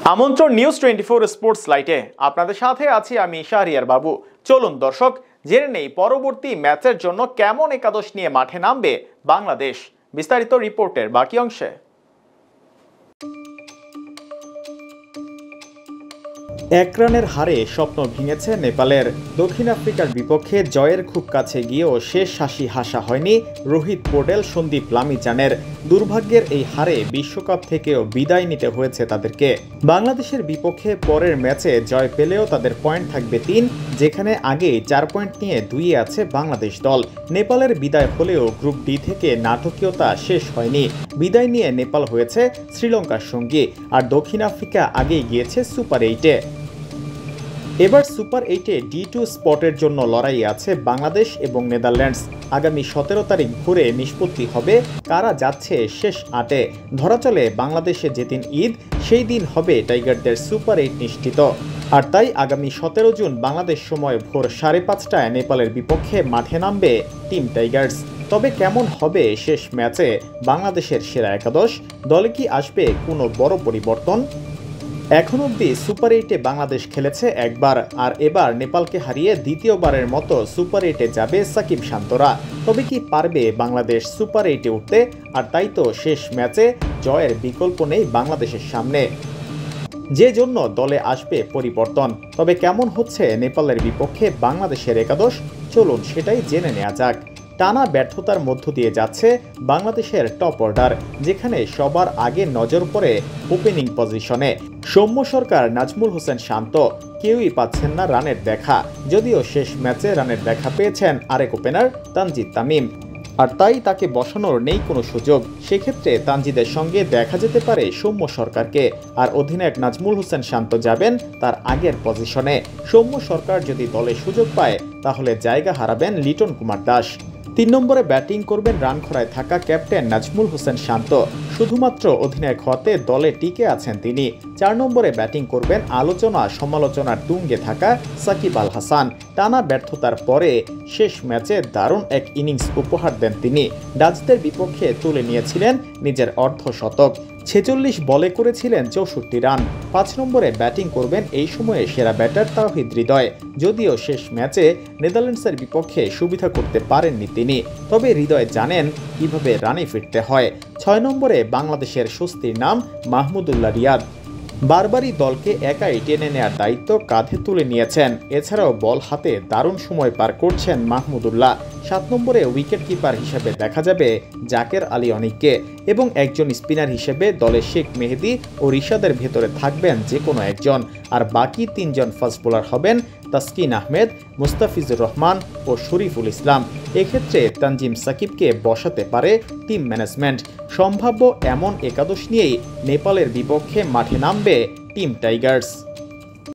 আমন্ত্রণ news 24 sports লাইটে আপনাদের সাথে আছি আমি শাহরিয়ার বাবু। চলুন দর্শক জেনে নেই পরবর্তী ম্যাচের জন্য কেমন একাদশ নিয়ে মাঠে নামবে বাংলাদেশ। বিস্তারিত রিপোর্টের বাকি অংশে। এক রানের হারে স্বপ্ন ভেঙেছে নেপালের। দক্ষিণ আফ্রিকার বিপক্ষে জয়ের খুব কাছে গিয়েও শেষ হাসি হাসা হয়নি রোহিত পোর্টেল, সন্দীপ লামিচানের। দুর্ভাগ্যের এই হারে বিশ্বকাপ থেকেও বিদায় নিতে হয়েছে তাদেরকে। বাংলাদেশের বিপক্ষে পরের ম্যাচে জয় পেলেও তাদের পয়েন্ট থাকবে 3, যেখানে আগেই 4 পয়েন্ট নিয়ে 2-এ আছে বাংলাদেশ দল। নেপালের বিদায় হলেও গ্রুপ ডি থেকে নাটকীয়তা শেষ হয়নি। বিদায় নিয়ে নেপাল হয়েছে শ্রীলঙ্কার সঙ্গী, আর দক্ষিণ আফ্রিকা আগেই গিয়েছে সুপার 8-এ। এবার সুপার 8-এ D2 স্পটের জন্য লড়াই আছে বাংলাদেশ এবং নেদারল্যান্ডস। আগামী 17 তারিখ ভোরে নিষ্পত্তি হবে কারা যাচ্ছে শেষ 8-এ। ধরা চলে বাংলাদেশে যেদিন ঈদ সেই দিন হবে টাইগারদের সুপার 8 নিশ্চিত। আর তাই আগামী 17 জুন বাংলাদেশ সময় ভোর 5:30টায় নেপালের বিপক্ষে মাঠে নামবে টিম টাইগার্স। তবে কেমন হবে শেষ ম্যাচে বাংলাদেশের সেরা একাদশ? দলে কি আসবে কোনো বড় পরিবর্তন? এখন অবধি সুপার 8-এ বাংলাদেশ খেলেছে একবার, আর এবার নেপালকে হারিয়ে দ্বিতীয়বারের মতো সুপার 8-এ যাবে সাকিব শান্তরা। তবে কি পারবে বাংলাদেশ সুপার 8-এ উঠতে? আর তাই তো শেষ ম্যাচে জয়ের বিকল্প নেই বাংলাদেশের সামনে, যে জন্য দলে আসবে পরিবর্তন। তবে কেমন হচ্ছে নেপালের বিপক্ষে বাংলাদেশের একাদশ, চলুন সেটাই জেনে নেওয়া যাক। টানা ব্যর্থতার মধ্য দিয়ে যাচ্ছে বাংলাদেশের টপ অর্ডার, যেখানে সবার আগে নজর পড়ে ওপেনিং পজিশনে। সৌম্য সরকার, নাজমুল হোসেন শান্ত কেউই পাচ্ছেন না রানের দেখা, যদিও শেষ ম্যাচে রানের দেখা পেয়েছেন আরেক ওপেনার তানজিদ তামিম, আর তাই তাকে বসানোর নেই কোনো সুযোগ। সেক্ষেত্রে তানজিদের সঙ্গে দেখা যেতে পারে সৌম্য সরকারকে, আর অধিনায়ক নাজমুল হোসেন শান্ত যাবেন তার আগের পজিশনে। সৌম্য সরকার যদি দলে সুযোগ পায় তাহলে জায়গা হারাবেন লিটন কুমার দাস। 3 নম্বরে ব্যাটিং করবেন রানখরায় থাকা ক্যাপ্টেন নাজমুল হোসেন শান্ত, শুধুমাত্র অধিনায়ক হওয়াতে দলে টিকে আছেন তিনি। 4 নম্বরে ব্যাটিং করবেন আলোচনা সমালোচনার তুঙ্গে থাকা সাকিব আল হাসান। টানা ব্যর্থতার পরে শেষ ম্যাচে দারুণ এক ইনিংস উপহার দেন তিনি। ডাচদের বিপক্ষে তুলে নিয়েছিলেন নিজের অর্ধশতক, 46 বলে করেছিলেন 64 রান। 5 নম্বরে ব্যাটিং করবেন এই সময়ে সেরা ব্যাটার তাওহিদ হৃদয়, যদিও শেষ ম্যাচে নেদারল্যান্ডসের বিপক্ষে সুবিধা করতে পারেননি তিনি। তবে হৃদয় জানেন কিভাবে রানে ফিরতে হয়। 6 নম্বরে বাংলাদেশের স্বস্তির নাম মাহমুদুল্লাহ রিয়াদ, বারবারই দলকে একাই টেনে নেওয়ার দায়িত্ব কাঁধে তুলে নিয়েছেন। এছাড়াও বল হাতে দারুণ সময় পার করছেন মাহমুদুল্লাহ। 7 নম্বরে উইকেট কিপার হিসেবে দেখা যাবে জাকের আলী অনিককে, এবং একজন স্পিনার হিসেবে দলে শেখ মেহেদী ও রিশাদের ভেতরে থাকবেন যে কোনো একজন, আর বাকি 3 জন ফাস্ট বোলার হবেন তাসকিন আহমেদ, মুস্তাফিজুর রহমান ও শরীফুল ইসলাম। এক্ষেত্রে তানজিম সাকিবকে বসাতে পারে টিম ম্যানেজমেন্ট। সম্ভাব্য এমন একাদশ নিয়েই নেপালের বিপক্ষে মাঠে নামবে টিম টাইগার্স।